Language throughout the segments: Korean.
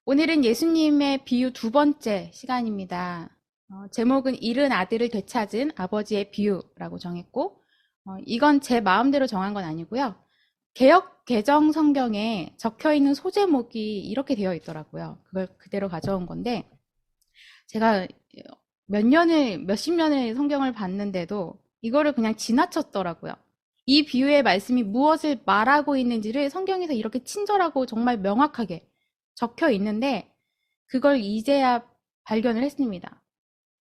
오늘은 예수님의 비유 두 번째 시간입니다. 제목은 잃은 아들을 되찾은 아버지의 비유라고 정했고, 이건 제 마음대로 정한 건 아니고요. 개역 개정 성경에 적혀 있는 소제목이 이렇게 되어 있더라고요. 그걸 그대로 가져온 건데, 제가 몇십 년의 성경을 봤는데도 이거를 그냥 지나쳤더라고요. 이 비유의 말씀이 무엇을 말하고 있는지를 성경에서 이렇게 친절하고 정말 명확하게 적혀 있는데 그걸 이제야 발견을 했습니다.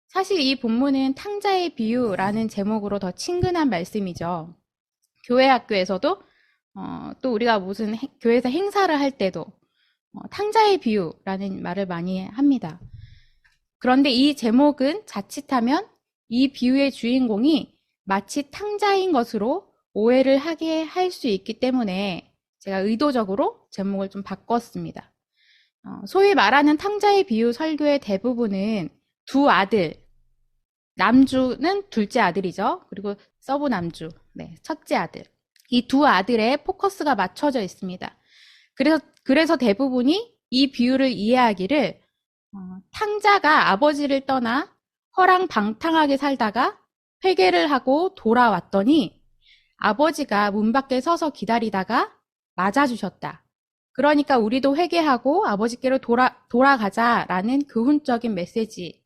사실 이 본문은 탕자의 비유라는 제목으로 더 친근한 말씀이죠. 교회 학교에서도 또 우리가 무슨 교회에서 행사를 할 때도 탕자의 비유라는 말을 많이 합니다. 그런데 이 제목은 자칫하면 이 비유의 주인공이 마치 탕자인 것으로 오해를 하게 할 수 있기 때문에 제가 의도적으로 제목을 좀 바꿨습니다. 소위 말하는 탕자의 비유 설교의 대부분은 두 아들, 남주는 둘째 아들이죠. 그리고 서브 남주, 첫째 아들. 이 두 아들의 포커스가 맞춰져 있습니다. 그래서 대부분이 이 비유를 이해하기를 탕자가 아버지를 떠나 허랑방탕하게 살다가 회개를 하고 돌아왔더니 아버지가 문 밖에 서서 기다리다가 맞아주셨다. 그러니까 우리도 회개하고 아버지께로 돌아가자라는 교훈적인 메시지.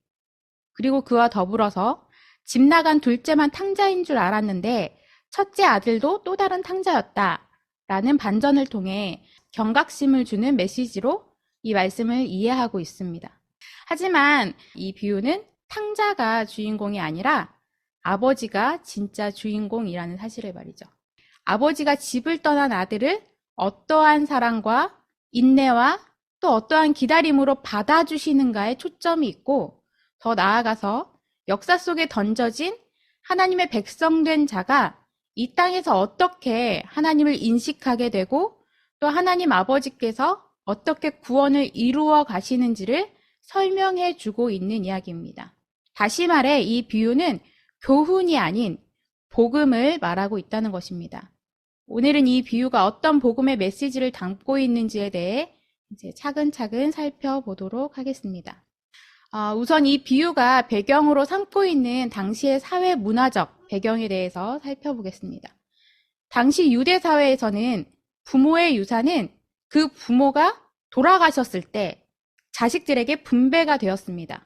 그리고 그와 더불어서 집 나간 둘째만 탕자인 줄 알았는데 첫째 아들도 또 다른 탕자였다라는 반전을 통해 경각심을 주는 메시지로 이 말씀을 이해하고 있습니다. 하지만 이 비유는 탕자가 주인공이 아니라 아버지가 진짜 주인공이라는 사실을 말이죠. 아버지가 집을 떠난 아들을 어떠한 사랑과 인내와 또 어떠한 기다림으로 받아주시는가에 초점이 있고, 더 나아가서 역사 속에 던져진 하나님의 백성된 자가 이 땅에서 어떻게 하나님을 인식하게 되고 또 하나님 아버지께서 어떻게 구원을 이루어 가시는지를 설명해 주고 있는 이야기입니다. 다시 말해 이 비유는 교훈이 아닌 복음을 말하고 있다는 것입니다. 오늘은 이 비유가 어떤 복음의 메시지를 담고 있는지에 대해 이제 차근차근 살펴보도록 하겠습니다. 우선 이 비유가 배경으로 삼고 있는 당시의 사회 문화적 배경에 대해서 살펴보겠습니다. 당시 유대 사회에서는 부모의 유산은 그 부모가 돌아가셨을 때 자식들에게 분배가 되었습니다.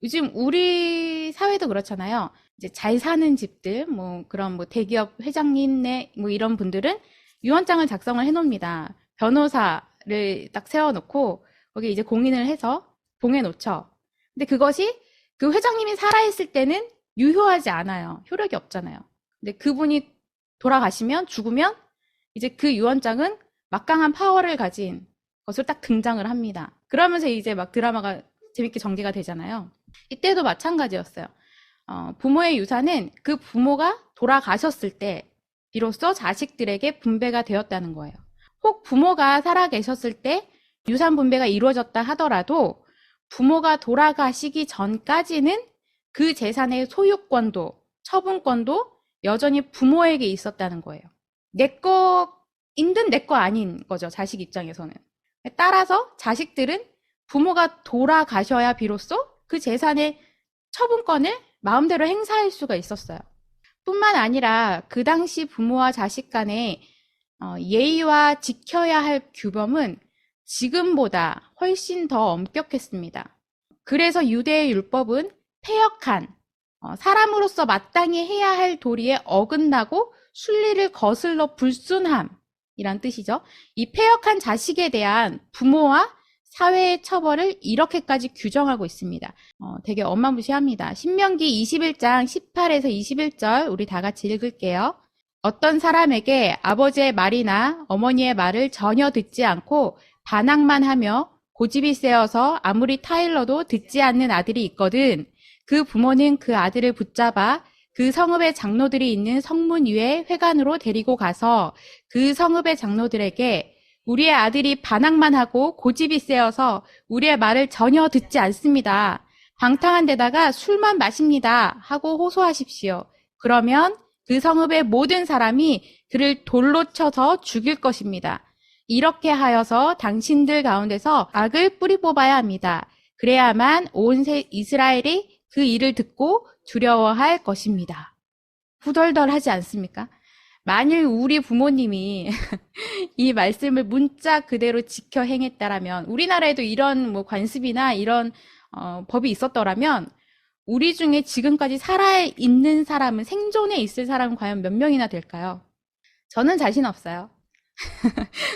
요즘 우리 사회도 그렇잖아요. 이제 잘 사는 집들, 그런 대기업 회장님네, 이런 분들은 유언장을 작성을 해놓습니다. 변호사를 딱 세워놓고, 거기 이제 공인을 해서 봉해놓죠. 근데 그것이 그 회장님이 살아있을 때는 유효하지 않아요. 효력이 없잖아요. 근데 그분이 돌아가시면, 죽으면, 이제 그 유언장은 막강한 파워를 가진 것을 딱 등장을 합니다. 그러면서 이제 막 드라마가 재밌게 전개가 되잖아요. 이때도 마찬가지였어요. 부모의 유산은 그 부모가 돌아가셨을 때 비로소 자식들에게 분배가 되었다는 거예요. 혹 부모가 살아계셨을 때 유산 분배가 이루어졌다 하더라도 부모가 돌아가시기 전까지는 그 재산의 소유권도 처분권도 여전히 부모에게 있었다는 거예요. 내 거인 듯 내 거 아닌 거죠. 자식 입장에서는. 따라서 자식들은 부모가 돌아가셔야 비로소 그 재산의 처분권을 마음대로 행사할 수가 있었어요. 뿐만 아니라 그 당시 부모와 자식 간의 예의와 지켜야 할 규범은 지금보다 훨씬 더 엄격했습니다. 그래서 유대의 율법은 패역한 사람으로서 마땅히 해야 할 도리에 어긋나고 순리를 거슬러 불순함이란 뜻이죠. 이 패역한 자식에 대한 부모와 사회의 처벌을 이렇게까지 규정하고 있습니다. 되게 어마무시합니다. 신명기 21장 18에서 21절 우리 다 같이 읽을게요. 어떤 사람에게 아버지의 말이나 어머니의 말을 전혀 듣지 않고 반항만 하며 고집이 세어서 아무리 타일러도 듣지 않는 아들이 있거든. 그 부모는 그 아들을 붙잡아 그 성읍의 장로들이 있는 성문 위에 회관으로 데리고 가서 그 성읍의 장로들에게 우리의 아들이 반항만 하고 고집이 세어서 우리의 말을 전혀 듣지 않습니다. 방탕한 데다가 술만 마십니다. 하고 호소하십시오. 그러면 그 성읍의 모든 사람이 그를 돌로 쳐서 죽일 것입니다. 이렇게 하여서 당신들 가운데서 악을 뿌리 뽑아야 합니다. 그래야만 온 이스라엘이 그 일을 듣고 두려워할 것입니다. 후덜덜하지 않습니까? 만일 우리 부모님이 이 말씀을 문자 그대로 지켜 행했다라면, 우리나라에도 이런 뭐 관습이나 이런 법이 있었더라면 우리 중에 지금까지 살아있는 사람은, 생존에 있을 사람은 과연 몇 명이나 될까요? 저는 자신 없어요.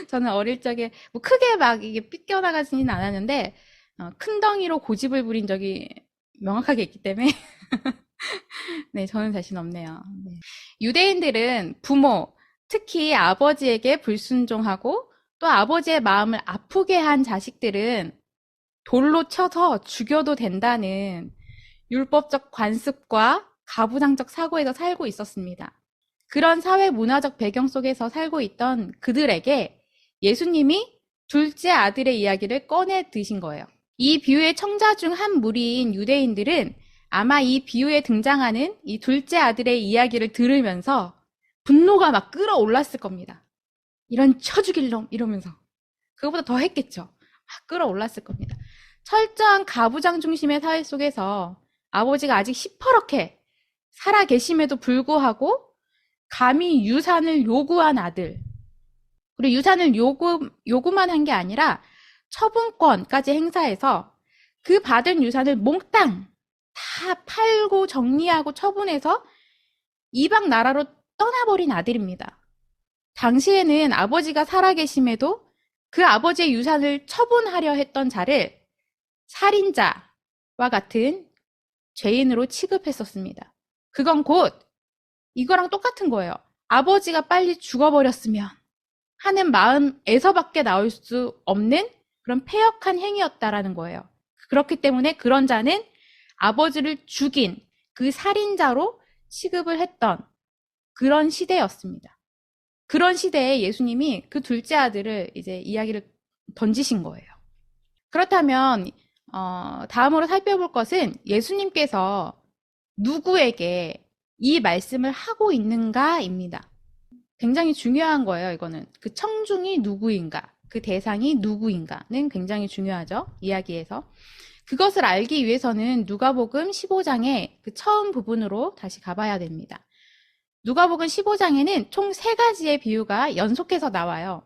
저는 어릴 적에 뭐 크게 막 이게 삐껴나가지는 않았는데 큰 덩이로 고집을 부린 적이 명확하게 있기 때문에 네, 저는 자신 없네요. 네. 유대인들은 부모, 특히 아버지에게 불순종하고 또 아버지의 마음을 아프게 한 자식들은 돌로 쳐서 죽여도 된다는 율법적 관습과 가부장적 사고에서 살고 있었습니다. 그런 사회 문화적 배경 속에서 살고 있던 그들에게 예수님이 둘째 아들의 이야기를 꺼내 드신 거예요. 이 비유의 청자 중 한 무리인 유대인들은 아마 이 비유에 등장하는 이 둘째 아들의 이야기를 들으면서 분노가 막 끌어올랐을 겁니다. 이런 쳐죽일 놈 이러면서. 그거보다 더 했겠죠. 막 끌어올랐을 겁니다. 철저한 가부장 중심의 사회 속에서 아버지가 아직 시퍼렇게 살아 계심에도 불구하고 감히 유산을 요구한 아들, 그리고 유산을 요구만 한 게 아니라 처분권까지 행사해서 그 받은 유산을 몽땅 다 팔고 정리하고 처분해서 이방 나라로 떠나버린 아들입니다. 당시에는 아버지가 살아계심에도 그 아버지의 유산을 처분하려 했던 자를 살인자와 같은 죄인으로 취급했었습니다. 그건 곧 이거랑 똑같은 거예요. 아버지가 빨리 죽어버렸으면 하는 마음에서밖에 나올 수 없는 그런 패역한 행위였다라는 거예요. 그렇기 때문에 그런 자는 아버지를 죽인 그 살인자로 취급을 했던 그런 시대였습니다. 그런 시대에 예수님이 그 둘째 아들을 이제 이야기를 던지신 거예요. 그렇다면 다음으로 살펴볼 것은 예수님께서 누구에게 이 말씀을 하고 있는가입니다. 굉장히 중요한 거예요, 이거는. 그 청중이 누구인가, 그 대상이 누구인가는 굉장히 중요하죠, 이야기에서. 그것을 알기 위해서는 누가복음 15장의 그 처음 부분으로 다시 가봐야 됩니다. 누가복음 15장에는 총 3가지의 비유가 연속해서 나와요.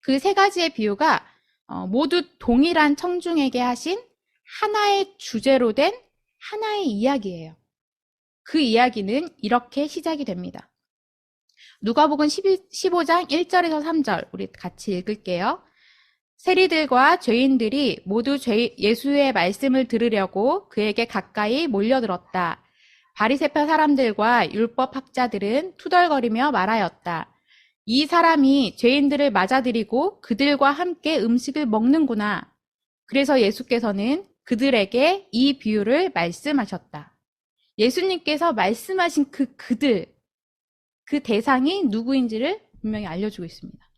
그 3가지의 비유가 모두 동일한 청중에게 하신 하나의 주제로 된 하나의 이야기예요. 그 이야기는 이렇게 시작이 됩니다. 누가복음 15장 1절에서 3절 우리 같이 읽을게요. 세리들과 죄인들이 모두 예수의 말씀을 들으려고 그에게 가까이 몰려들었다. 바리새파 사람들과 율법 학자들은 투덜거리며 말하였다. 이 사람이 죄인들을 맞아들이고 그들과 함께 음식을 먹는구나. 그래서 예수께서는 그들에게 이 비유를 말씀하셨다. 예수님께서 말씀하신 그들, 그 대상이 누구인지를 분명히 알려주고 있습니다.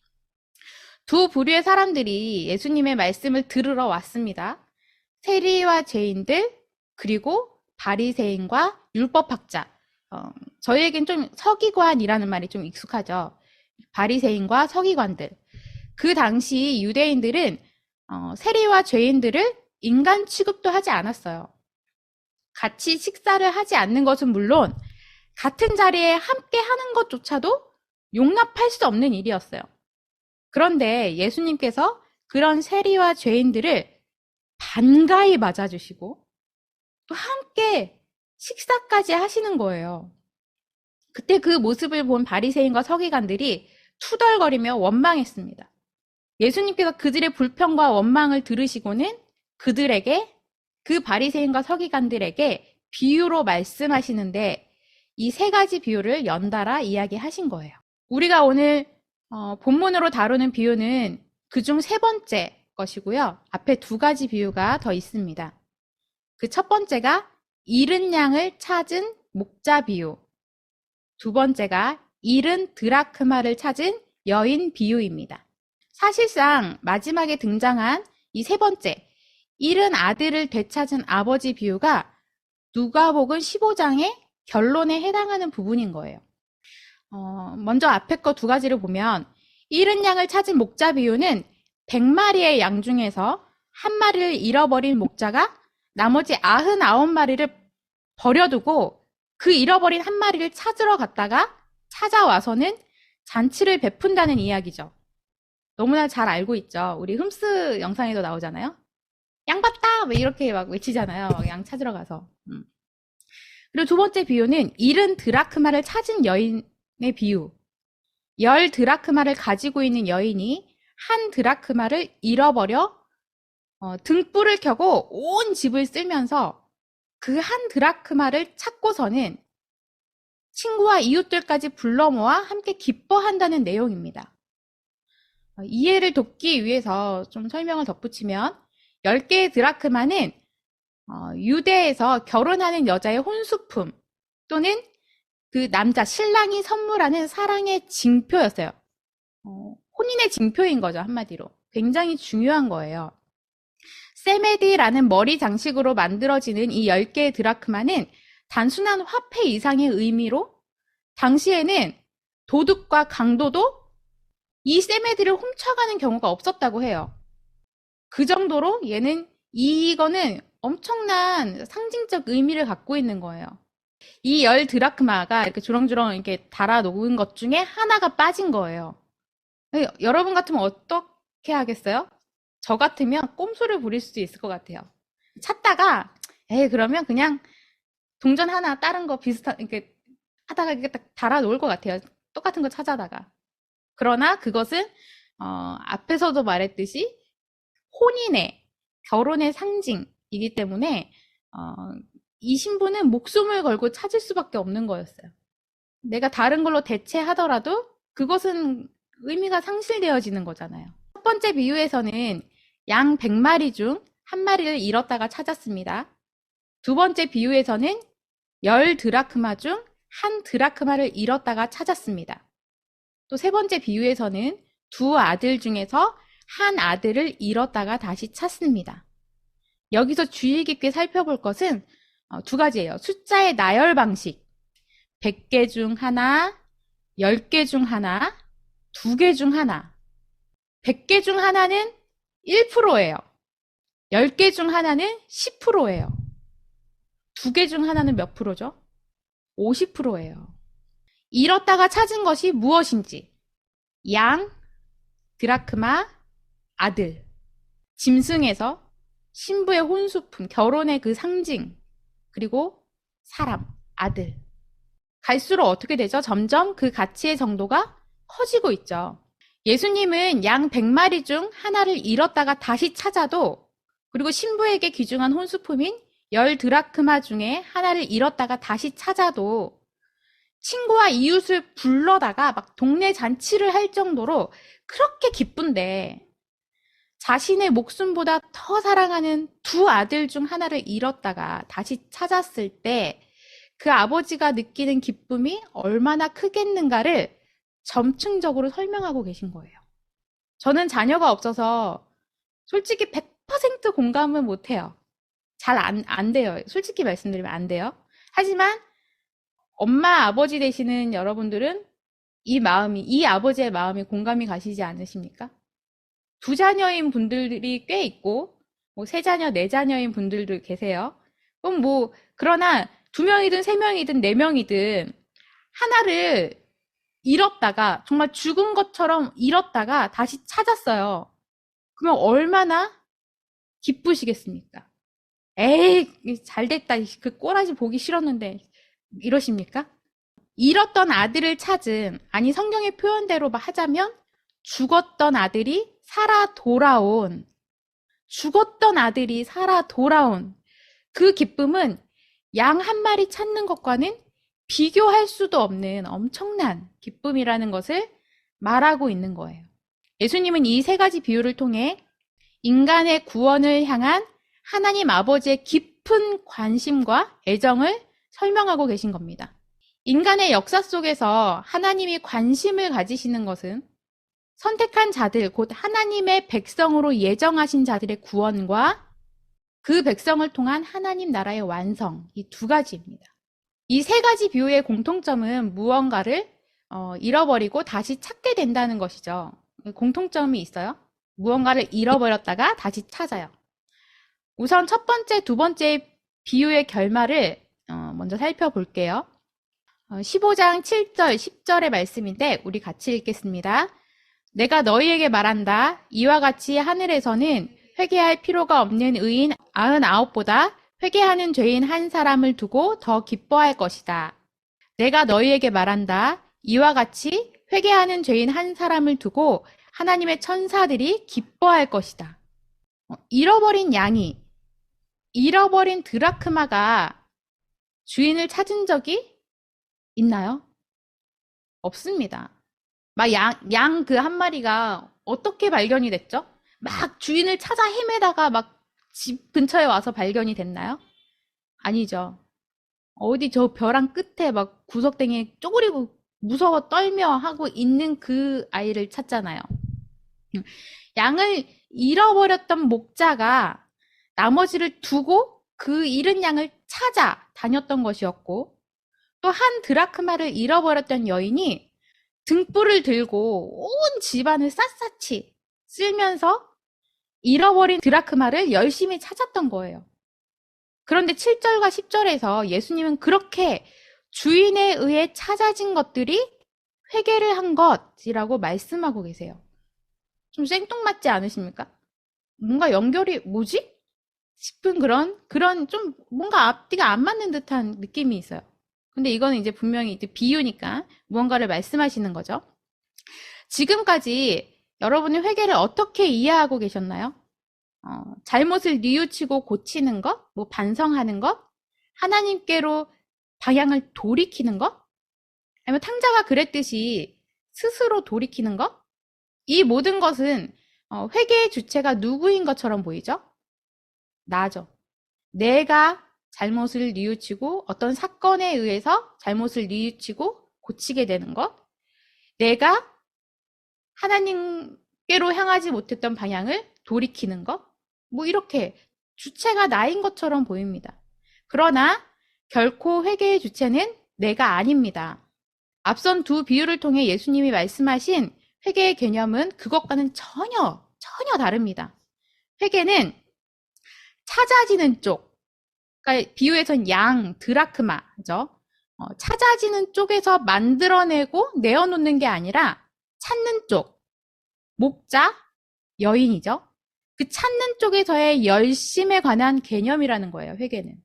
두 부류의 사람들이 예수님의 말씀을 들으러 왔습니다. 세리와 죄인들, 그리고 바리새인과 율법학자. 저희에겐 좀 서기관이라는 말이 좀 익숙하죠. 바리새인과 서기관들. 그 당시 유대인들은 세리와 죄인들을 인간 취급도 하지 않았어요. 같이 식사를 하지 않는 것은 물론 같은 자리에 함께 하는 것조차도 용납할 수 없는 일이었어요. 그런데 예수님께서 그런 세리와 죄인들을 반가이 맞아주시고 또 함께 식사까지 하시는 거예요. 그때 그 모습을 본 바리새인과 서기관들이 투덜거리며 원망했습니다. 예수님께서 그들의 불평과 원망을 들으시고는 그들에게, 그 바리새인과 서기관들에게 비유로 말씀하시는데 이 3가지 비유를 연달아 이야기하신 거예요. 우리가 오늘 본문으로 다루는 비유는 그중 3번째 것이고요. 앞에 2가지 비유가 더 있습니다. 그 첫 번째가 잃은 양을 찾은 목자 비유, 2번째가 잃은 드라크마를 찾은 여인 비유입니다. 사실상 마지막에 등장한 이 3번째, 잃은 아들을 되찾은 아버지 비유가 누가복음 15장의 결론에 해당하는 부분인 거예요. 먼저 앞에 거 2가지를 보면 잃은 양을 찾은 목자 비유는 100마리의 양 중에서 한 마리를 잃어버린 목자가 나머지 99마리를 버려두고 그 잃어버린 한 마리를 찾으러 갔다가 찾아와서는 잔치를 베푼다는 이야기죠. 너무나 잘 알고 있죠. 우리 흠스 영상에도 나오잖아요. 양 봤다! 왜 이렇게 막 외치잖아요. 양 찾으러 가서. 그리고 두 번째 비유는 잃은 드라크마를 찾은 여인의 비유. 10드라크마를 가지고 있는 여인이 한 드라크마를 잃어버려 등불을 켜고 온 집을 쓸면서 그 한 드라크마를 찾고서는 친구와 이웃들까지 불러 모아 함께 기뻐한다는 내용입니다. 이해를 돕기 위해서 좀 설명을 덧붙이면 10개의 드라크마는 유대에서 결혼하는 여자의 혼수품 또는 그 남자 신랑이 선물하는 사랑의 징표였어요. 혼인의 징표인 거죠, 한마디로. 굉장히 중요한 거예요. 세메디라는 머리 장식으로 만들어지는 이 10개의 드라크마는 단순한 화폐 이상의 의미로 당시에는 도둑과 강도도 이 세메디를 훔쳐가는 경우가 없었다고 해요. 그 정도로 이거는 엄청난 상징적 의미를 갖고 있는 거예요. 이 10드라크마가 이렇게 주렁주렁 이렇게 달아 놓은 것 중에 하나가 빠진 거예요. 여러분 같으면 어떻게 하겠어요? 저 같으면 꼼수를 부릴 수도 있을 것 같아요. 찾다가, 그러면 그냥 동전 하나 다른 거 비슷한, 이렇게 하다가 이렇게 딱 달아 놓을 것 같아요. 똑같은 거 찾아다가. 그러나 그것은, 앞에서도 말했듯이 결혼의 상징이기 때문에, 이 신부는 목숨을 걸고 찾을 수밖에 없는 거였어요. 내가 다른 걸로 대체하더라도 그것은 의미가 상실되어지는 거잖아요. 첫 번째 비유에서는 양 100마리 중 한 마리를 잃었다가 찾았습니다. 두 번째 비유에서는 10드라크마 중 한 드라크마를 잃었다가 찾았습니다. 또 세 번째 비유에서는 두 아들 중에서 한 아들을 잃었다가 다시 찾습니다. 여기서 주의 깊게 살펴볼 것은 두 가지예요. 숫자의 나열 방식. 100개 중 하나, 10개 중 하나, 2개 중 하나. 100개 중 하나는 1%예요. 10개 중 하나는 10%예요. 2개 중 하나는 몇 프로죠? 50%예요. 잃었다가 찾은 것이 무엇인지. 양, 드라크마, 아들. 짐승에서 신부의 혼수품, 결혼의 그 상징, 그리고 사람, 아들. 갈수록 어떻게 되죠? 점점 그 가치의 정도가 커지고 있죠. 예수님은 양 100마리 중 하나를 잃었다가 다시 찾아도, 그리고 신부에게 귀중한 혼수품인 10드라크마 중에 하나를 잃었다가 다시 찾아도 친구와 이웃을 불러다가 막 동네 잔치를 할 정도로 그렇게 기쁜데 자신의 목숨보다 더 사랑하는 두 아들 중 하나를 잃었다가 다시 찾았을 때 그 아버지가 느끼는 기쁨이 얼마나 크겠는가를 점층적으로 설명하고 계신 거예요. 저는 자녀가 없어서 솔직히 100% 공감은 못해요. 잘 안 돼요. 솔직히 말씀드리면 안 돼요. 하지만 엄마, 아버지 되시는 여러분들은 이 아버지의 마음이 공감이 가시지 않으십니까? 두 자녀인 분들이 꽤 있고, 세 자녀, 네 자녀인 분들도 계세요. 그럼 그러나 2명이든 3명이든 4명이든 하나를 잃었다가, 정말 죽은 것처럼 잃었다가 다시 찾았어요. 그러면 얼마나 기쁘시겠습니까? 에이, 잘됐다. 그 꼬라지 보기 싫었는데. 이러십니까? 잃었던 아들을 찾은, 아니 성경의 표현대로 하자면 죽었던 아들이 살아 돌아온 그 기쁨은 양 한 마리 찾는 것과는 비교할 수도 없는 엄청난 기쁨이라는 것을 말하고 있는 거예요. 예수님은 이 세 가지 비유를 통해 인간의 구원을 향한 하나님 아버지의 깊은 관심과 애정을 설명하고 계신 겁니다. 인간의 역사 속에서 하나님이 관심을 가지시는 것은 선택한 자들, 곧 하나님의 백성으로 예정하신 자들의 구원과 그 백성을 통한 하나님 나라의 완성, 이 두 가지입니다. 이 세 가지 비유의 공통점은 무언가를 잃어버리고 다시 찾게 된다는 것이죠. 공통점이 있어요. 무언가를 잃어버렸다가 다시 찾아요. 우선 첫 번째, 두 번째 비유의 결말을 먼저 살펴볼게요. 15장 7절, 10절의 말씀인데 우리 같이 읽겠습니다. 내가 너희에게 말한다. 이와 같이 하늘에서는 회개할 필요가 없는 의인 99보다 회개하는 죄인 한 사람을 두고 더 기뻐할 것이다. 내가 너희에게 말한다. 이와 같이 회개하는 죄인 한 사람을 두고 하나님의 천사들이 기뻐할 것이다. 잃어버린 드라크마가 주인을 찾은 적이 있나요? 없습니다. 막 양 그 한 마리가 어떻게 발견이 됐죠? 막 주인을 찾아 헤매다가 막 집 근처에 와서 발견이 됐나요? 아니죠. 어디 저 벼랑 끝에 막 구석탱이에 쪼그리고 무서워 떨며 하고 있는 그 아이를 찾잖아요. 양을 잃어버렸던 목자가 나머지를 두고 그 잃은 양을 찾아 다녔던 것이었고, 또 한 드라크마를 잃어버렸던 여인이 등불을 들고 온 집안을 샅샅이 쓸면서 잃어버린 드라크마를 열심히 찾았던 거예요. 그런데 7절과 10절에서 예수님은 그렇게 주인에 의해 찾아진 것들이 회개를 한 것이라고 말씀하고 계세요. 좀 생뚱맞지 않으십니까? 뭔가 연결이 뭐지? 싶은 그런 좀 뭔가 앞뒤가 안 맞는 듯한 느낌이 있어요. 근데 이거는 이제 분명히 이제 비유니까 무언가를 말씀하시는 거죠. 지금까지 여러분이 회개를 어떻게 이해하고 계셨나요? 잘못을 뉘우치고 고치는 것, 뭐 반성하는 것, 하나님께로 방향을 돌이키는 것, 아니면 탕자가 그랬듯이 스스로 돌이키는 것, 이 모든 것은 회개의 주체가 누구인 것처럼 보이죠? 나죠. 내가 잘못을 뉘우치고 어떤 사건에 의해서 잘못을 뉘우치고 고치게 되는 것, 내가 하나님께로 향하지 못했던 방향을 돌이키는 것, 뭐 이렇게 주체가 나인 것처럼 보입니다. 그러나 결코 회개의 주체는 내가 아닙니다. 앞선 두 비유를 통해 예수님이 말씀하신 회개의 개념은 그것과는 전혀 다릅니다. 회개는 찾아지는 쪽, 그러니까 비유에선 양, 드라크마죠. 찾아지는 쪽에서 만들어내고 내어놓는 게 아니라 찾는 쪽, 목자, 여인이죠. 그 찾는 쪽에서의 열심에 관한 개념이라는 거예요, 회개는.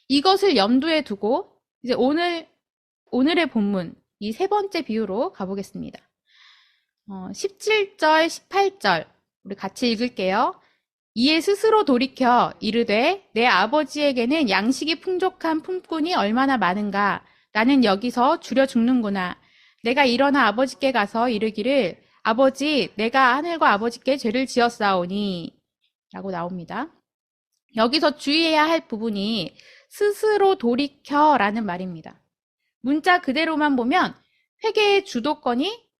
이것을 염두에 두고 이제 오늘의 본문, 이 세 번째 비유로 가보겠습니다. 17절, 18절 우리 같이 읽을게요. 이에 스스로 돌이켜 이르되 내 아버지에게는 양식이 풍족한 품꾼이 얼마나 많은가. 나는 여기서 줄여 죽는구나. 내가 일어나 아버지께 가서 이르기를 아버지 내가 하늘과 아버지께 죄를 지었사오니 라고 나옵니다. 여기서 주의해야 할 부분이 스스로 돌이켜 라는 말입니다. 문자 그대로만 보면 회개의 주도권이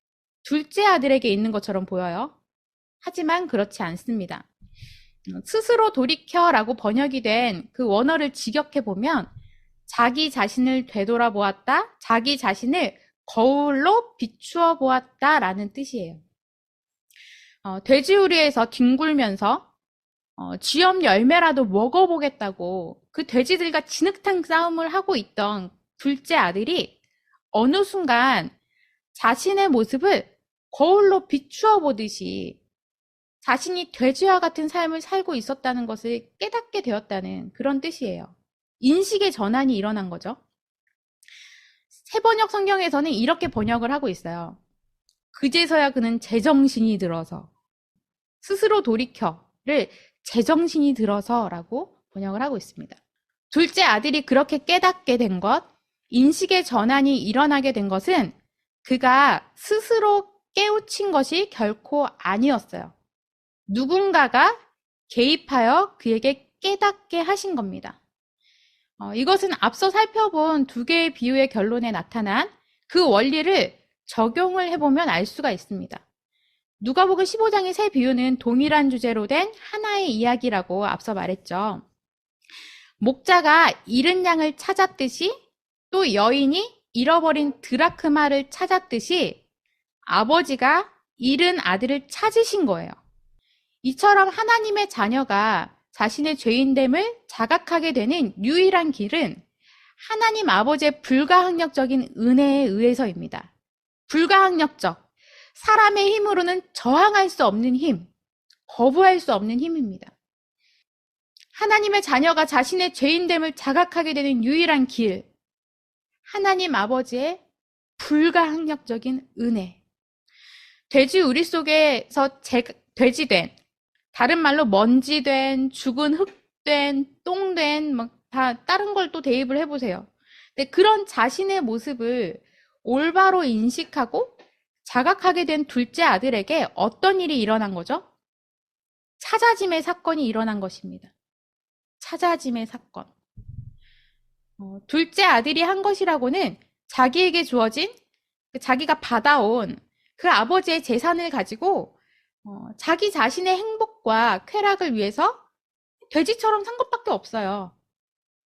둘째 아들에게 있는 것처럼 보여요. 하지만 그렇지 않습니다. 스스로 돌이켜라고 번역이 된 그 원어를 직역해 보면 자기 자신을 되돌아보았다, 자기 자신을 거울로 비추어 보았다라는 뜻이에요. 돼지우리에서 뒹굴면서 쥐염 열매라도 먹어보겠다고 그 돼지들과 진흙탕 싸움을 하고 있던 둘째 아들이 어느 순간 자신의 모습을 거울로 비추어 보듯이 자신이 돼지와 같은 삶을 살고 있었다는 것을 깨닫게 되었다는 그런 뜻이에요. 인식의 전환이 일어난 거죠. 새번역 성경에서는 이렇게 번역을 하고 있어요. 그제서야 그는 제정신이 들어서, 스스로 돌이켜를 제정신이 들어서라고 번역을 하고 있습니다. 둘째 아들이 그렇게 깨닫게 된 것, 인식의 전환이 일어나게 된 것은 그가 스스로 깨우친 것이 결코 아니었어요. 누군가가 개입하여 그에게 깨닫게 하신 겁니다. 이것은 앞서 살펴본 두 개의 비유의 결론에 나타난 그 원리를 적용을 해보면 알 수가 있습니다. 누가복음 15장의 세 비유는 동일한 주제로 된 하나의 이야기라고 앞서 말했죠. 목자가 잃은 양을 찾았듯이 또 여인이 잃어버린 드라크마를 찾았듯이 아버지가 잃은 아들을 찾으신 거예요. 이처럼 하나님의 자녀가 자신의 죄인됨을 자각하게 되는 유일한 길은 하나님 아버지의 불가항력적인 은혜에 의해서입니다. 불가항력적, 사람의 힘으로는 저항할 수 없는 힘, 거부할 수 없는 힘입니다. 하나님의 자녀가 자신의 죄인됨을 자각하게 되는 유일한 길, 하나님 아버지의 불가항력적인 은혜. 돼지 우리 속에서 돼지된, 다른 말로 먼지된, 죽은 흙된, 똥된, 다 다른 걸 또 대입을 해보세요. 근데 그런 자신의 모습을 올바로 인식하고 자각하게 된 둘째 아들에게 어떤 일이 일어난 거죠? 찾아짐의 사건이 일어난 것입니다. 찾아짐의 사건. 둘째 아들이 한 것이라고는 자기에게 주어진, 자기가 받아온 그 아버지의 재산을 가지고 자기 자신의 행복과 쾌락을 위해서 돼지처럼 산 것밖에 없어요.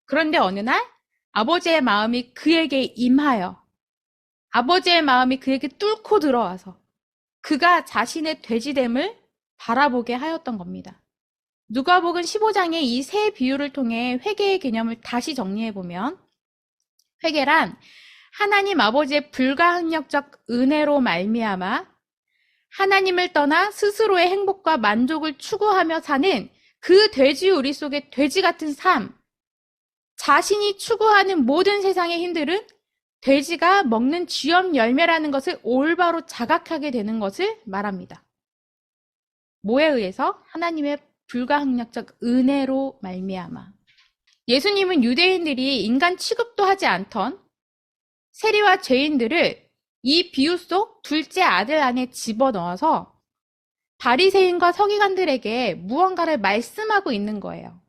그런데 어느 날 아버지의 마음이 그에게 임하여, 아버지의 마음이 그에게 뚫고 들어와서 그가 자신의 돼지됨을 바라보게 하였던 겁니다. 누가복음 15장의 이 세 비유를 통해 회개의 개념을 다시 정리해보면, 회개란 하나님 아버지의 불가항력적 은혜로 말미암아 하나님을 떠나 스스로의 행복과 만족을 추구하며 사는 그 돼지 우리 속의 돼지 같은 삶, 자신이 추구하는 모든 세상의 힘들은 돼지가 먹는 쥐염 열매라는 것을 올바로 자각하게 되는 것을 말합니다. 뭐에 의해서? 하나님의 불가항력적 은혜로 말미암아. 예수님은 유대인들이 인간 취급도 하지 않던 세리와 죄인들을 이 비유 속 둘째 아들 안에 집어넣어서 바리새인과 서기관들에게 무언가를 말씀하고 있는 거예요.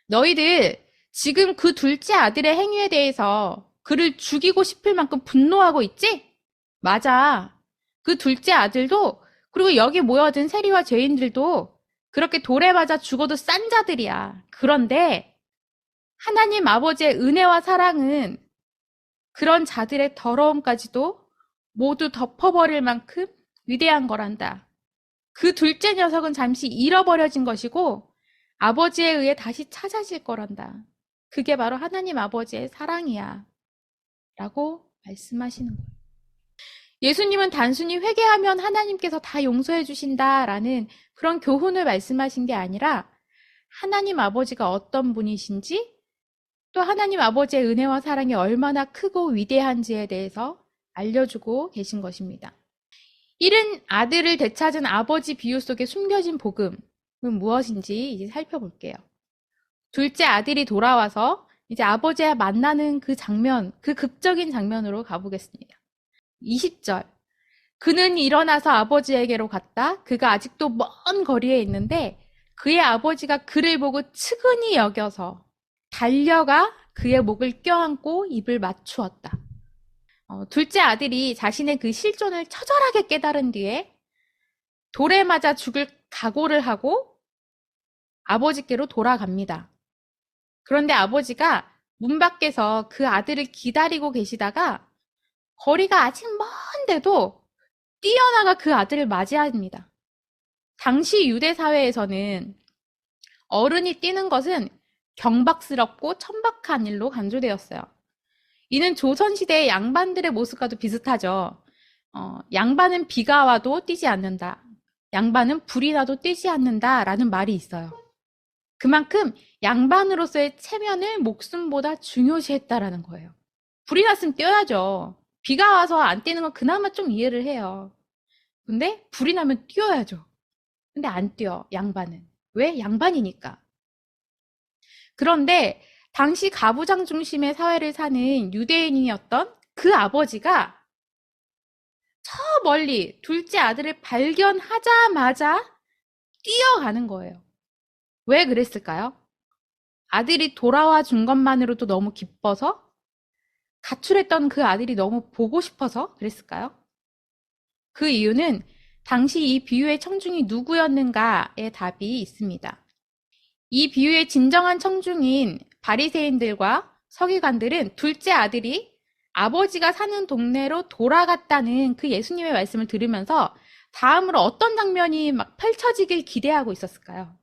너희들 지금 그 둘째 아들의 행위에 대해서 그를 죽이고 싶을 만큼 분노하고 있지? 맞아. 그 둘째 아들도, 그리고 여기 모여든 세리와 죄인들도 그렇게 돌에 맞아 죽어도 싼 자들이야. 그런데 하나님 아버지의 은혜와 사랑은 그런 자들의 더러움까지도 모두 덮어버릴 만큼 위대한 거란다. 그 둘째 녀석은 잠시 잃어버려진 것이고 아버지에 의해 다시 찾아질 거란다. 그게 바로 하나님 아버지의 사랑이야. 라고 말씀하시는 거예요. 예수님은 단순히 회개하면 하나님께서 다 용서해 주신다라는 그런 교훈을 말씀하신 게 아니라 하나님 아버지가 어떤 분이신지, 또 하나님 아버지의 은혜와 사랑이 얼마나 크고 위대한지에 대해서 알려주고 계신 것입니다. 잃은 아들을 되찾은 아버지 비유 속에 숨겨진 복음은 무엇인지 이제 살펴볼게요. 둘째 아들이 돌아와서 이제 아버지와 만나는 그 장면, 그 극적인 장면으로 가보겠습니다. 20절. 그는 일어나서 아버지에게로 갔다. 그가 아직도 먼 거리에 있는데 그의 아버지가 그를 보고 측은히 여겨서 달려가 그의 목을 껴안고 입을 맞추었다. 둘째 아들이 자신의 그 실존을 처절하게 깨달은 뒤에 돌에 맞아 죽을 각오를 하고 아버지께로 돌아갑니다. 그런데 아버지가 문 밖에서 그 아들을 기다리고 계시다가 거리가 아직 먼데도 뛰어나가 그 아들을 맞이합니다. 당시 유대 사회에서는 어른이 뛰는 것은 경박스럽고 천박한 일로 간주되었어요. 이는 조선시대의 양반들의 모습과도 비슷하죠. 양반은 비가 와도 뛰지 않는다. 양반은 불이 나도 뛰지 않는다라는 말이 있어요. 그만큼 양반으로서의 체면을 목숨보다 중요시했다라는 거예요. 불이 났으면 뛰어야죠. 비가 와서 안 뛰는 건 그나마 좀 이해를 해요. 근데 불이 나면 뛰어야죠. 근데 안 뛰어, 양반은. 왜? 양반이니까. 그런데 당시 가부장 중심의 사회를 사는 유대인이었던 그 아버지가 저 멀리 둘째 아들을 발견하자마자 뛰어가는 거예요. 왜 그랬을까요? 아들이 돌아와 준 것만으로도 너무 기뻐서? 가출했던 그 아들이 너무 보고 싶어서 그랬을까요? 그 이유는 당시 이 비유의 청중이 누구였는가의 답이 있습니다. 이 비유의 진정한 청중인 바리새인들과 서기관들은 둘째 아들이 아버지가 사는 동네로 돌아갔다는 그 예수님의 말씀을 들으면서 다음으로 어떤 장면이 막 펼쳐지길 기대하고 있었을까요?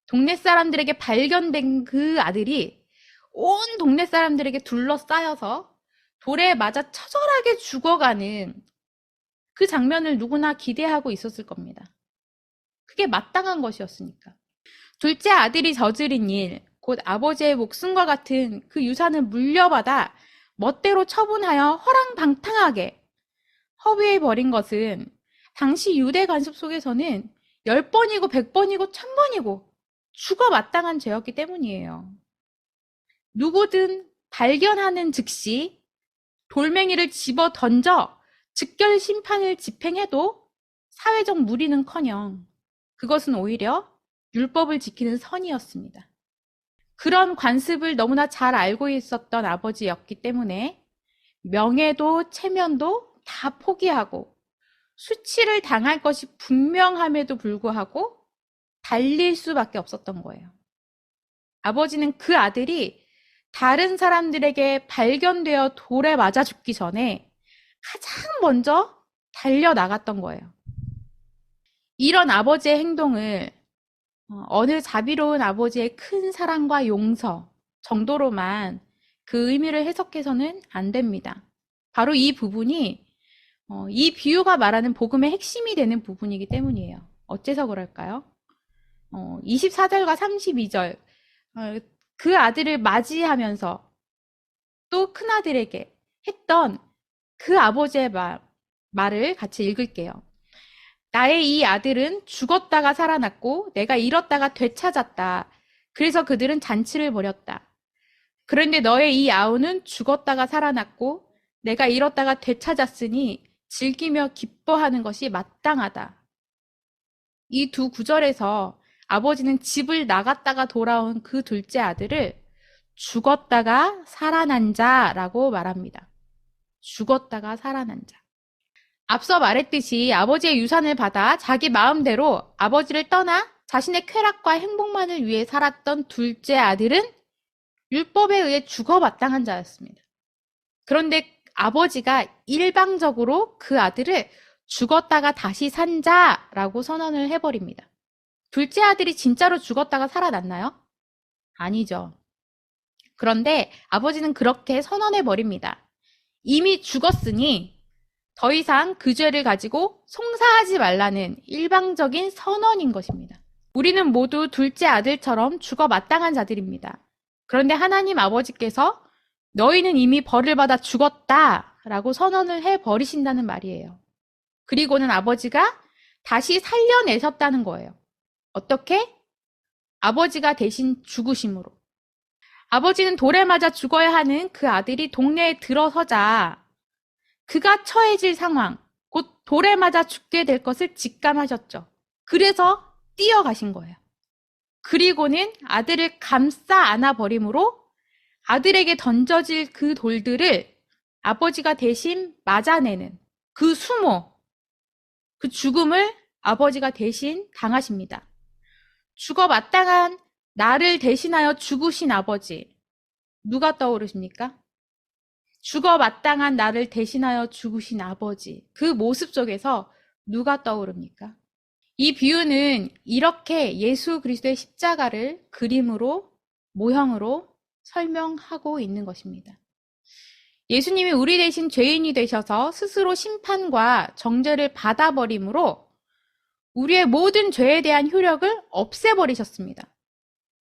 동네 사람들에게 발견된 그 아들이 온 동네 사람들에게 둘러싸여서 돌에 맞아 처절하게 죽어가는 그 장면을 누구나 기대하고 있었을 겁니다. 그게 마땅한 것이었으니까. 둘째 아들이 저지른 일, 곧 아버지의 목숨과 같은 그 유산을 물려받아 멋대로 처분하여 허랑방탕하게 허위해 버린 것은 당시 유대 관습 속에서는 10번이고 100번이고 1000번이고 죽어 마땅한 죄였기 때문이에요. 누구든 발견하는 즉시 돌멩이를 집어 던져 즉결 심판을 집행해도 사회적 무리는커녕 그것은 오히려 율법을 지키는 선이었습니다. 그런 관습을 너무나 잘 알고 있었던 아버지였기 때문에 명예도 체면도 다 포기하고 수치를 당할 것이 분명함에도 불구하고 달릴 수밖에 없었던 거예요. 아버지는 그 아들이 다른 사람들에게 발견되어 돌에 맞아 죽기 전에 가장 먼저 달려나갔던 거예요. 이런 아버지의 행동을 어느 자비로운 아버지의 큰 사랑과 용서 정도로만 그 의미를 해석해서는 안 됩니다. 바로 이 부분이 이 비유가 말하는 복음의 핵심이 되는 부분이기 때문이에요. 어째서 그럴까요? 24절과 32절 그 아들을 맞이하면서 또 큰아들에게 했던 그 아버지의 말을 같이 읽을게요. 나의 이 아들은 죽었다가 살아났고 내가 잃었다가 되찾았다. 그래서 그들은 잔치를 벌였다. 그런데 너의 이 아우는 죽었다가 살아났고 내가 잃었다가 되찾았으니 즐기며 기뻐하는 것이 마땅하다. 이 두 구절에서 아버지는 집을 나갔다가 돌아온 그 둘째 아들을 죽었다가 살아난 자라고 말합니다. 죽었다가 살아난 자. 앞서 말했듯이 아버지의 유산을 받아 자기 마음대로 아버지를 떠나 자신의 쾌락과 행복만을 위해 살았던 둘째 아들은 율법에 의해 죽어 마땅한 자였습니다. 그런데 아버지가 일방적으로 그 아들을 죽었다가 다시 산 자라고 선언을 해버립니다. 둘째 아들이 진짜로 죽었다가 살아났나요? 아니죠. 그런데 아버지는 그렇게 선언해버립니다. 이미 죽었으니 더 이상 그 죄를 가지고 송사하지 말라는 일방적인 선언인 것입니다. 우리는 모두 둘째 아들처럼 죽어 마땅한 자들입니다. 그런데 하나님 아버지께서 너희는 이미 벌을 받아 죽었다 라고 선언을 해버리신다는 말이에요. 그리고는 아버지가 다시 살려내셨다는 거예요. 어떻게? 아버지가 대신 죽으심으로. 아버지는 돌에 맞아 죽어야 하는 그 아들이 동네에 들어서자 그가 처해질 상황, 곧 돌에 맞아 죽게 될 것을 직감하셨죠. 그래서 뛰어가신 거예요. 그리고는 아들을 감싸 안아버림으로 아들에게 던져질 그 돌들을 아버지가 대신 맞아내는 그 수모, 그 죽음을 아버지가 대신 당하십니다. 죽어 마땅한 나를 대신하여 죽으신 아버지, 누가 떠오르십니까? 죽어 마땅한 나를 대신하여 죽으신 아버지, 그 모습 속에서 누가 떠오릅니까? 이 비유는 이렇게 예수 그리스도의 십자가를 그림으로, 모형으로 설명하고 있는 것입니다. 예수님이 우리 대신 죄인이 되셔서 스스로 심판과 정죄를 받아버림으로 우리의 모든 죄에 대한 효력을 없애버리셨습니다.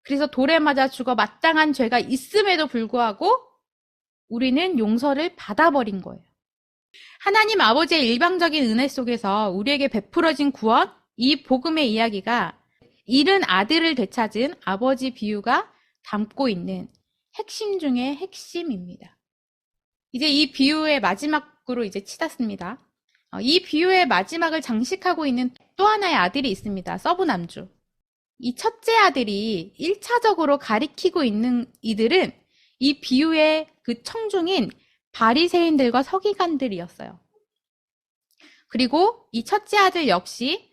그래서 돌에 맞아 죽어 마땅한 죄가 있음에도 불구하고 우리는 용서를 받아버린 거예요. 하나님 아버지의 일방적인 은혜 속에서 우리에게 베풀어진 구원, 이 복음의 이야기가 잃은 아들을 되찾은 아버지 비유가 담고 있는 핵심 중의 핵심입니다. 이제 이 비유의 마지막으로 이제 치닫습니다. 이 비유의 마지막을 장식하고 있는 또 하나의 아들이 있습니다. 서브남주. 이 첫째 아들이 1차적으로 가리키고 있는 이들은 이 비유의 그 청중인 바리새인들과 서기관들이었어요. 그리고 이 첫째 아들 역시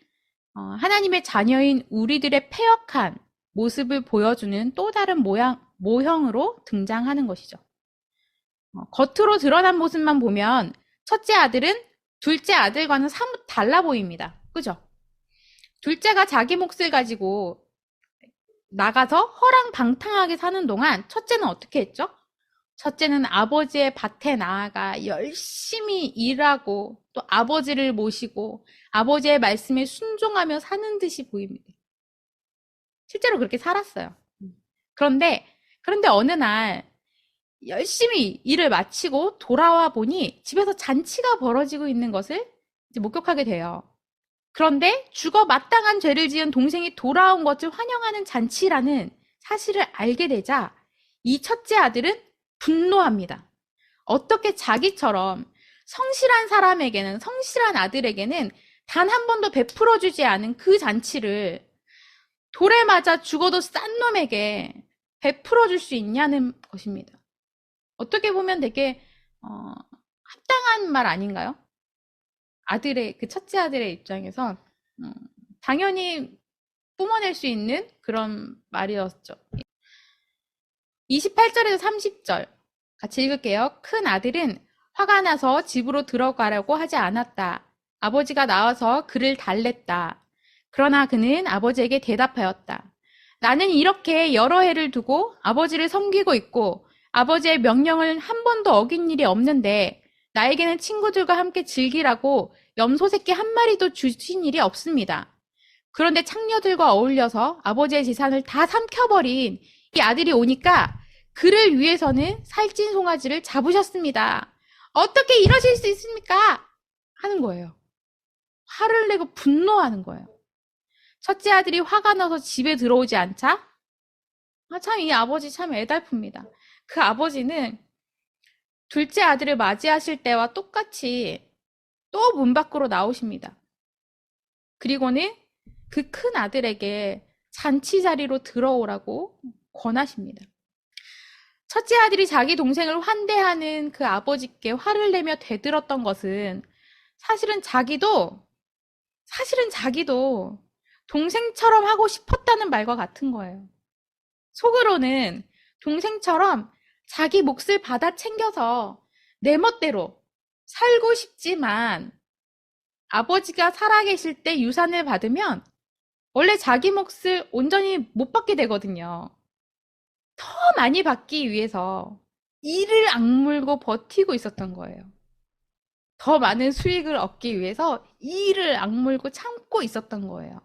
하나님의 자녀인 우리들의 패역한 모습을 보여주는 또 다른 모형으로 등장하는 것이죠. 겉으로 드러난 모습만 보면 첫째 아들은 둘째 아들과는 사뭇 달라 보입니다. 그죠? 둘째가 자기 몫을 가지고 나가서 허랑방탕하게 사는 동안 첫째는 어떻게 했죠? 첫째는 아버지의 밭에 나아가 열심히 일하고 또 아버지를 모시고 아버지의 말씀에 순종하며 사는 듯이 보입니다. 실제로 그렇게 살았어요. 그런데 어느 날 열심히 일을 마치고 돌아와 보니 집에서 잔치가 벌어지고 있는 것을 이제 목격하게 돼요. 그런데 죽어 마땅한 죄를 지은 동생이 돌아온 것을 환영하는 잔치라는 사실을 알게 되자 이 첫째 아들은 분노합니다. 어떻게 자기처럼 성실한 사람에게는, 성실한 아들에게는 단 한 번도 베풀어주지 않은 그 잔치를 돌에 맞아 죽어도 싼 놈에게 베풀어줄 수 있냐는 것입니다. 어떻게 보면 되게 합당한 말 아닌가요? 그 첫째 아들의 입장에서 당연히 뿜어낼 수 있는 그런 말이었죠. 28절에서 30절 같이 읽을게요. 큰 아들은 화가 나서 집으로 들어가려고 하지 않았다. 아버지가 나와서 그를 달랬다. 그러나 그는 아버지에게 대답하였다. 나는 이렇게 여러 해를 두고 아버지를 섬기고 있고 아버지의 명령을 한 번도 어긴 일이 없는데 나에게는 친구들과 함께 즐기라고 염소 새끼 한 마리도 주신 일이 없습니다. 그런데 창녀들과 어울려서 아버지의 재산을 다 삼켜버린 이 아들이 오니까 그를 위해서는 살찐 송아지를 잡으셨습니다. 어떻게 이러실 수 있습니까? 하는 거예요. 화를 내고 분노하는 거예요. 첫째 아들이 화가 나서 집에 들어오지 않자 참 이 아버지 참 애달픕니다. 그 아버지는 둘째 아들을 맞이하실 때와 똑같이 또 문 밖으로 나오십니다. 그리고는 그 큰 아들에게 잔치 자리로 들어오라고 권하십니다. 첫째 아들이 자기 동생을 환대하는 그 아버지께 화를 내며 대들었던 것은 사실은 자기도 동생처럼 하고 싶었다는 말과 같은 거예요. 속으로는 동생처럼 자기 몫을 받아 챙겨서 내 멋대로 살고 싶지만 아버지가 살아계실 때 유산을 받으면 원래 자기 몫을 온전히 못 받게 되거든요. 더 많이 받기 위해서 이를 악물고 버티고 있었던 거예요. 더 많은 수익을 얻기 위해서 이를 악물고 참고 있었던 거예요.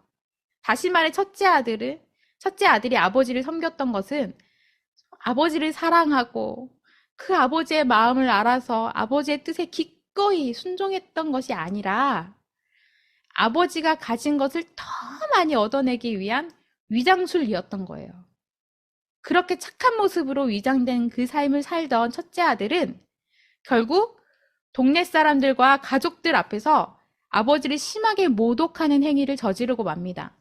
다시 말해 첫째 아들이 아버지를 섬겼던 것은 아버지를 사랑하고 그 아버지의 마음을 알아서 아버지의 뜻에 기꺼이 순종했던 것이 아니라 아버지가 가진 것을 더 많이 얻어내기 위한 위장술이었던 거예요. 그렇게 착한 모습으로 위장된 그 삶을 살던 첫째 아들은 결국 동네 사람들과 가족들 앞에서 아버지를 심하게 모독하는 행위를 저지르고 맙니다.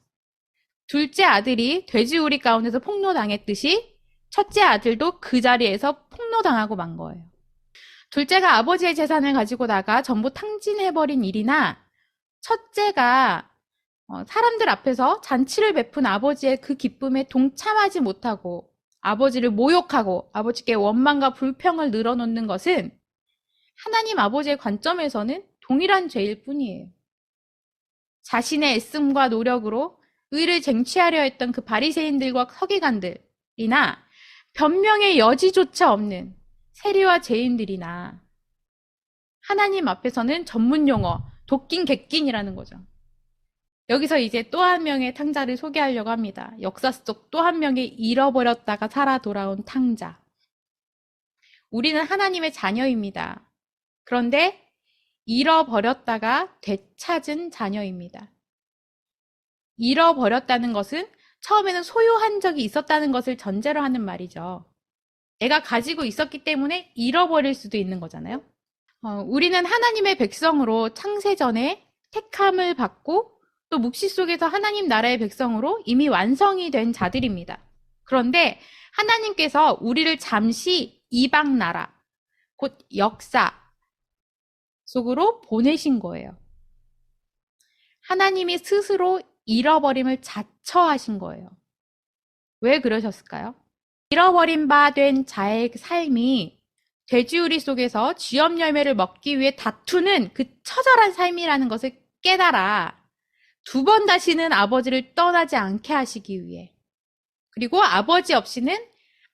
둘째 아들이 돼지우리 가운데서 폭로당했듯이 첫째 아들도 그 자리에서 폭로당하고 만 거예요. 둘째가 아버지의 재산을 가지고 나가 전부 탕진해버린 일이나 첫째가 사람들 앞에서 잔치를 베푼 아버지의 그 기쁨에 동참하지 못하고 아버지를 모욕하고 아버지께 원망과 불평을 늘어놓는 것은 하나님 아버지의 관점에서는 동일한 죄일 뿐이에요. 자신의 애씀과 노력으로 의를 쟁취하려 했던 그 바리새인들과 서기관들이나 변명의 여지조차 없는 세리와 죄인들이나 하나님 앞에서는 전문 용어 도낀 객낀이라는 거죠. 여기서 이제 또 한 명의 탕자를 소개하려고 합니다. 역사 속 또 한 명의 잃어버렸다가 살아 돌아온 탕자. 우리는 하나님의 자녀입니다. 그런데 잃어버렸다가 되찾은 자녀입니다. 잃어버렸다는 것은 처음에는 소유한 적이 있었다는 것을 전제로 하는 말이죠. 내가 가지고 있었기 때문에 잃어버릴 수도 있는 거잖아요. 우리는 하나님의 백성으로 창세전에 택함을 받고 또 묵시 속에서 하나님 나라의 백성으로 이미 완성이 된 자들입니다. 그런데 하나님께서 우리를 잠시 이방 나라, 곧 역사 속으로 보내신 거예요. 하나님이 스스로 잃어버림을 자처하신 거예요. 왜 그러셨을까요? 잃어버린 바 된 자의 삶이 돼지우리 속에서 쥐업 열매를 먹기 위해 다투는 그 처절한 삶이라는 것을 깨달아 두 번 다시는 아버지를 떠나지 않게 하시기 위해, 그리고 아버지 없이는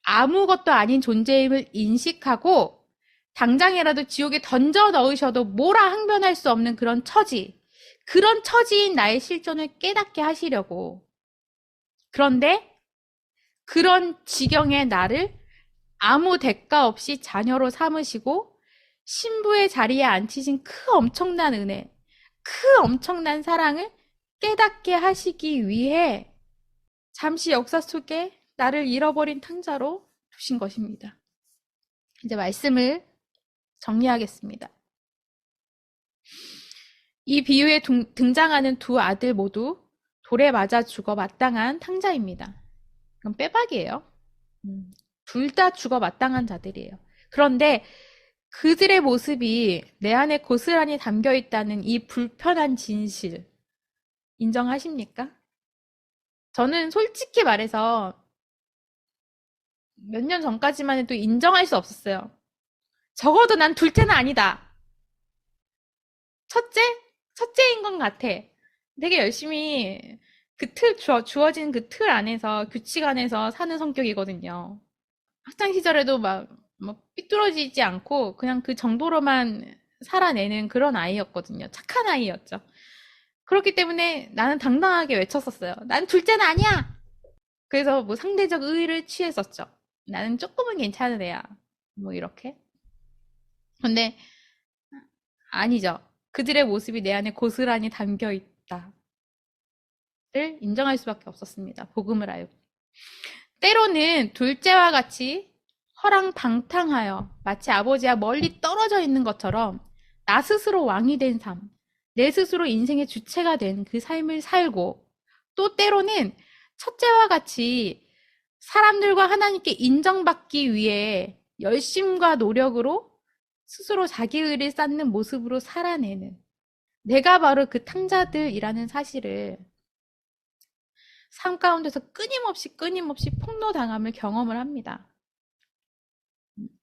아무것도 아닌 존재임을 인식하고 당장이라도 지옥에 던져 넣으셔도 뭐라 항변할 수 없는 그런 처지인 나의 실존을 깨닫게 하시려고. 그런데 그런 지경의 나를 아무 대가 없이 자녀로 삼으시고 신부의 자리에 앉히신 그 엄청난 은혜, 그 엄청난 사랑을 깨닫게 하시기 위해 잠시 역사 속에 나를 잃어버린 탕자로 두신 것입니다. 이제 말씀을 정리하겠습니다. 이 비유에 등장하는 두 아들 모두 돌에 맞아 죽어 마땅한 탕자입니다. 그럼 빼박이에요. 둘 다 죽어 마땅한 자들이에요. 그런데 그들의 모습이 내 안에 고스란히 담겨 있다는 이 불편한 진실, 인정하십니까? 저는 솔직히 말해서 몇 년 전까지만 해도 인정할 수 없었어요. 적어도 난 둘째는 아니다. 첫째인 것 같아. 되게 열심히 주어진 그 틀 안에서, 규칙 안에서 사는 성격이거든요. 학창 시절에도 막 삐뚤어지지 않고 그냥 그 정도로만 살아내는 그런 아이였거든요. 착한 아이였죠. 그렇기 때문에 나는 당당하게 외쳤었어요. 난 둘째는 아니야! 그래서 뭐 상대적 의의를 취했었죠. 나는 조금은 괜찮은 애야. 뭐 이렇게. 근데 아니죠. 그들의 모습이 내 안에 고스란히 담겨 있다를 인정할 수밖에 없었습니다. 복음을 알고. 때로는 둘째와 같이 허랑방탕하여 마치 아버지와 멀리 떨어져 있는 것처럼 나 스스로 왕이 된 삶, 내 스스로 인생의 주체가 된 그 삶을 살고, 또 때로는 첫째와 같이 사람들과 하나님께 인정받기 위해 열심과 노력으로 스스로 자기 의를 쌓는 모습으로 살아내는, 내가 바로 그 탕자들이라는 사실을 삶 가운데서 끊임없이 폭로당함을 경험을 합니다.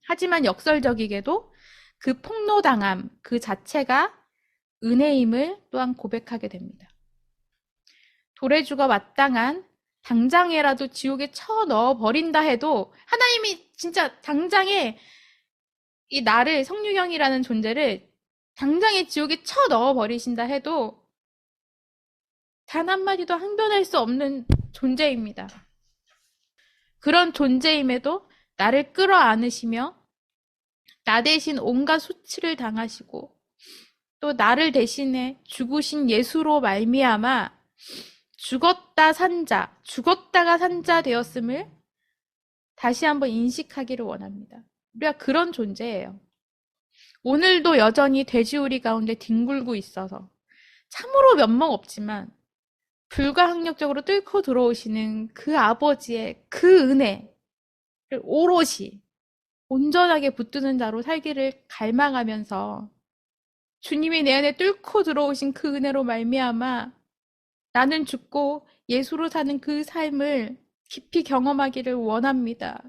하지만 역설적이게도 그 폭로당함 그 자체가 은혜임을 또한 고백하게 됩니다. 돌에 죽어 마땅한 당장에라도 지옥에 쳐 넣어 버린다 해도 하나님이 진짜 당장에 이 나를, 성유경이라는 존재를 당장에 지옥에 쳐 넣어 버리신다 해도 단 한마디도 항변할 수 없는 존재입니다. 그런 존재임에도 나를 끌어안으시며 나 대신 온갖 수치를 당하시고 또 나를 대신해 죽으신 예수로 말미암아 죽었다가 산 자 되었음을 다시 한번 인식하기를 원합니다. 우리가 그런 존재예요. 오늘도 여전히 돼지우리 가운데 뒹굴고 있어서 참으로 면목 없지만 불가항력적으로 뚫고 들어오시는 그 아버지의 그 은혜를 오롯이 온전하게 붙드는 자로 살기를 갈망하면서 주님이 내 안에 뚫고 들어오신 그 은혜로 말미암아 나는 죽고 예수로 사는 그 삶을 깊이 경험하기를 원합니다.